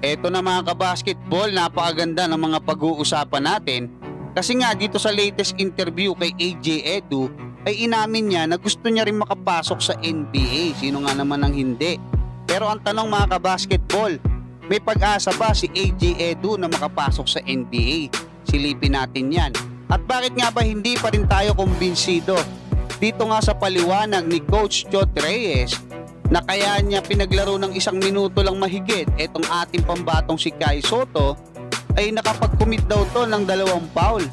Eto na mga kabasketball, napakaganda ng mga pag-uusapan natin. Kasi nga dito sa latest interview kay AJ Edu ay inamin niya na gusto niya rin makapasok sa NBA. Sino nga naman ang hindi? Pero ang tanong mga kabasketball, may pag-asa ba si AJ Edu na makapasok sa NBA? Silipin natin yan. At bakit nga ba hindi pa rin tayo kumbinsido? Dito nga sa paliwanag ni Coach Chot Reyes na kaya niya pinaglaro ng 1 minuto lang mahigit etong ating pambatong si Kai Sotto ay nakapag-commit daw to ng 2 foul.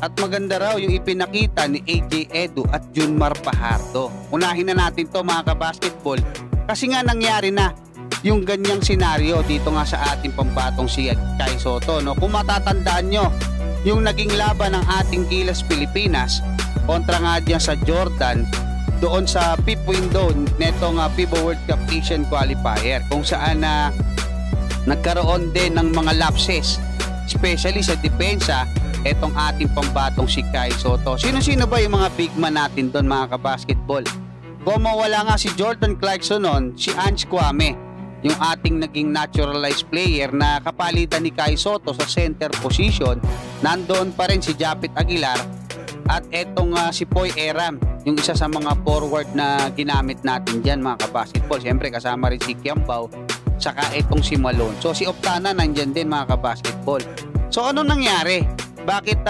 At maganda raw yung ipinakita ni AJ Edu at Junmar Fajardo. Unahin na natin to mga kabasketball kasi nga nangyari na yung ganyang senaryo dito nga sa ating pambatong si Kai Sotto. No? Kung matatandaan nyo, yung naging laban ng ating Gilas Pilipinas kontra nga dyan sa Jordan doon sa fifth window netong FIBA World Cup Asian Qualifier kung saan nagkaroon din ng mga lapses especially sa depensa etong ating pambatong si Kai Sotto. Sino-sino ba yung mga big man natin doon mga kabasketball? Kung mawala nga si Jordan Clarkson noon, si Ange Kwame, yung ating naging naturalized player na kapalitan ni Kai Sotto sa center position, nandoon pa rin si Japit Aguilar at etong si Poy Eram, yung isa sa mga forward na ginamit natin dyan mga kabasketball. Siyempre kasama rin si Kiambao saka etong si Malone. So si Optana nandyan din mga kabasketball. So ano nangyari? Bakit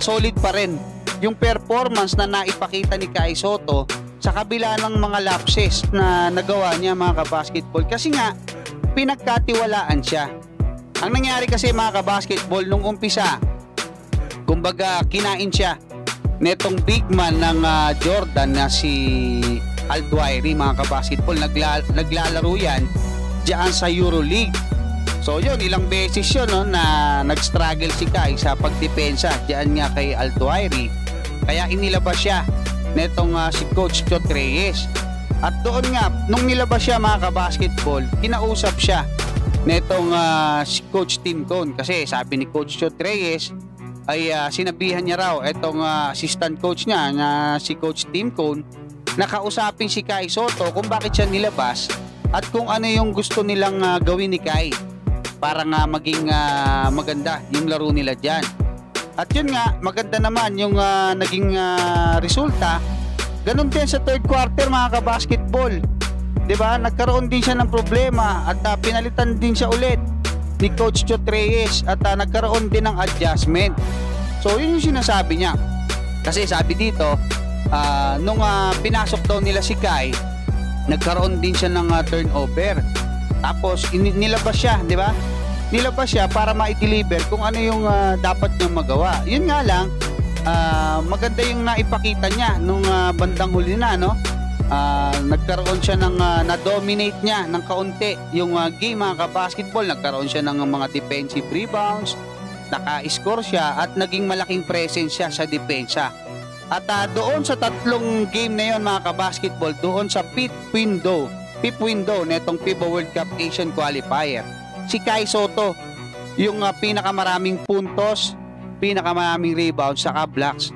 solid pa rin yung performance na naipakita ni Kai Sotto sa kabila ng mga lapses na nagawa niya mga kabasketball? Kasi nga pinagkatiwalaan siya. Ang nangyari kasi mga kabasketball nung umpisa, kumbaga kinain siya netong big man ng Jordan na si Aldwairi mga kabasketball. Naglalaro yan diyan sa EuroLeague. So yun, ilang beses yun no, na nag-struggle si Kai sa pagdepensa diyan nga kay Aldwairi. Kaya inilabas siya netong si Coach Chot Reyes. At doon nga, nung nilabas siya mga kabasketball, kinausap siya netong si Coach Tim Cone. Kasi sabi ni Coach Chot Reyes ay sinabihan niya raw etong assistant coach niya na si Coach Tim Cone na kausapin si Kai Sotto kung bakit siya nilabas at kung ano yung gusto nilang gawin ni Kai para nga maging maganda yung laro nila dyan. At yun nga, maganda naman yung naging resulta. Ganun din sa third quarter mga kabasketball, diba? Nagkaroon din siya ng problema at pinalitan din siya ulit ni Coach Chot Reyes at nagkaroon din ng adjustment. So yun yung sinasabi niya. Kasi sabi dito, nung pinasok daw nila si Kai, nagkaroon din siya ng turnover. Tapos nilabas siya, di ba? Nilabas siya para ma-deliver kung ano yung dapat niyang magawa. Yun nga lang, maganda yung naipakita niya nung bandang huli na, no? Nagkaroon siya ng na-dominate niya ng kaunti yung game mga kabasketball. Nagkaroon siya ng mga defensive rebounds, naka-score siya at naging malaking presence siya sa depensa. At doon sa tatlong game na yon mga kabasketball, doon sa fifth window netong FIBA World Cup Asian Qualifier, si Kai Sotto yung pinakamaraming puntos, pinakamaraming rebounds saka blocks.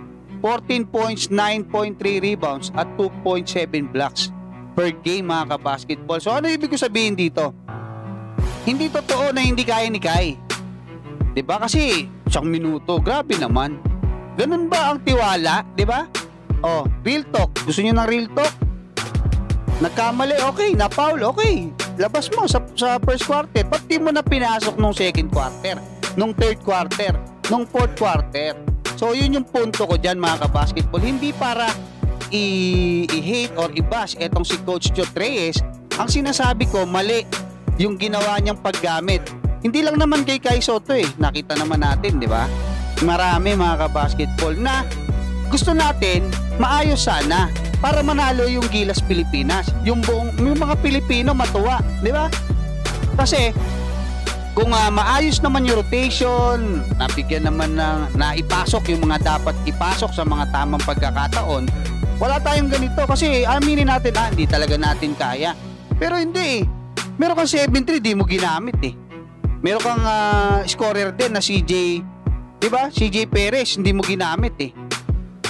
14 points, 9.3 rebounds at 2.7 blocks per game mga kabasketball. So ano ibig ko sabihin dito? Hindi totoo na hindi kaya ni Kai. Diba? Kasi 1 minuto, grabe naman. Ganun ba ang tiwala? Diba? Oh, real talk. Gusto niyo ng real talk? Nagkamali, okay. Na-foul, okay. Labas mo sa first quarter. Pati mo na pinasok nung second quarter, nung third quarter, nung fourth quarter. So yun yung punto ko dyan mga kabasketball. Hindi para i-hate or i-bash etong si Coach Chot Reyes. Ang sinasabi ko, mali yung ginawa niyang paggamit. Hindi lang naman kay Kai Sotto eh. Nakita naman natin, di ba? Marami mga kabasketball na gusto natin maayos sana para manalo yung Gilas Pilipinas. Yung mga Pilipino matuwa, di ba? Kasi kung maayos naman yung rotation, nabigyan naman ng naipasok yung mga dapat ipasok sa mga tamang pagkakataon, wala tayong ganito. Kasi aminin natin, hindi talaga natin kaya. Pero hindi eh. Meron kang 7-3, di mo ginamit eh. Meron kang scorer din na CJ, di ba? CJ Perez, hindi mo ginamit eh.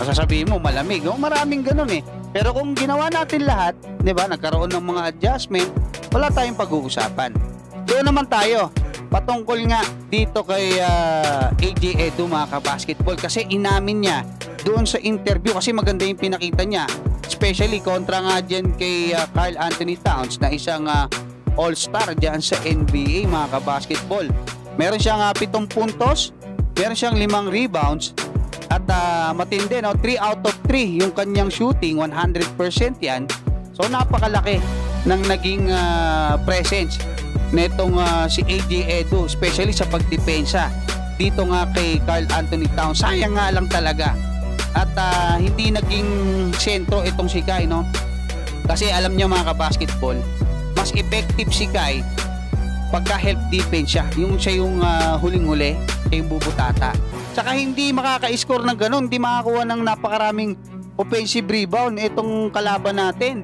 Masasabihin mo malamig. Maraming ganun eh. Pero kung ginawa natin lahat, di ba? Nagkaroon ng mga adjustment, wala tayong pag-uusapan. Doon naman tayo patungkol nga dito kay AJ Edu mga kabasketball, kasi inamin niya doon sa interview, kasi maganda yung pinakita niya, especially kontra nga dyan kay Karl Anthony Towns na isang all-star dyan sa NBA mga kabasketball. Meron siyang 7 puntos, meron siyang 5 rebounds, at matindi, no? 3 out of 3 yung kanyang shooting, 100% yan. So napakalaki ng naging presence netong si AJ Edu, especially sa pagdepensa dito nga kay Karl Anthony Towns. Sayang nga lang talaga at hindi naging sentro itong si Kai, no? Kasi alam niyo mga kabasketball, mas effective si Kai pagka help defense siya, siya yung huling-huli, siya yung bubutata. Saka hindi makaka-score ng ganun, hindi makakuha ng napakaraming offensive rebound itong kalaban natin.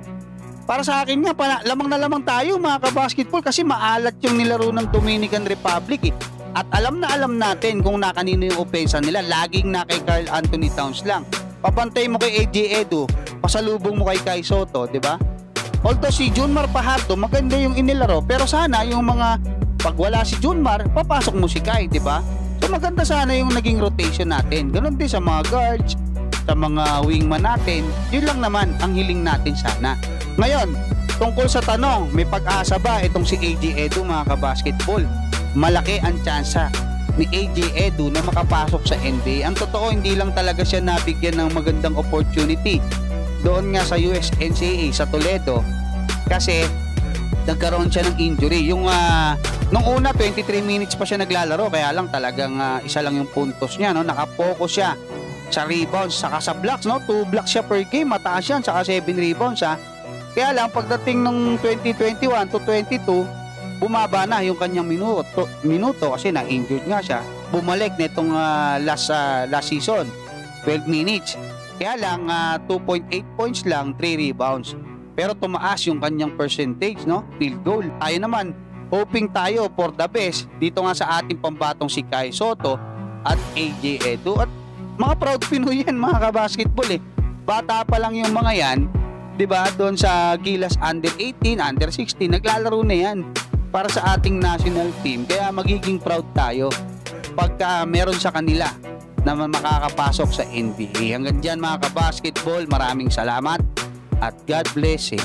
Para sa akin nga, lamang na lamang tayo mga kabasketball, kasi maalat yung nilaro ng Dominican Republic eh. At alam natin kung nakanino yung opensa nila, laging na kay Karl Anthony Towns lang. Papantay mo kay AJ Edu, pasalubong mo kay Kai Sotto, di ba? Although si Junmar Fajardo maganda yung inilaro, pero sana yung mga pag wala si Junmar, papasok mo si Kai, di ba? So maganda sana yung naging rotation natin. Ganon din sa mga guards, sa mga wingman natin. Yun lang naman ang hiling natin sana. Ngayon, tungkol sa tanong, may pag-asa ba itong si AJ Edu mga kabasketball? Malaki ang tsansa ni AJ Edu na makapasok sa NBA. Ang totoo, hindi lang talaga siya nabigyan ng magandang opportunity doon nga sa USNCAA sa Toledo, kasi nagkaroon siya ng injury. Nung una 23 minutes pa siya naglalaro, kaya lang talagang isa lang yung puntos niya, no? Nakapokus siya sa rebounds saka sa blocks, no? 2 blocks siya per game, mataas yan, saka 7 rebounds ha. Kaya lang pagdating ng 2021 to 22, bumaba na yung kanyang minuto kasi na-injured nga siya. Bumalik nitong last season, 12 minutes. Kaya lang 2.8 points lang, 3 rebounds. Pero tumaas yung kanyang percentage, no? Field goal. Tayo naman, hoping tayo for the best dito nga sa ating pambatong si Kai Sotto at AJ Edu. At mga proud Pinoy yan mga kabasketball eh. Bata pa lang yung mga yan, 'di ba? Doon sa Gilas under 18, under 16, naglalaro na yan para sa ating national team. Kaya magiging proud tayo pagka meron sa kanila na makakapasok sa NBA. Hanggang dyan mga kabasketball, maraming salamat at God bless you.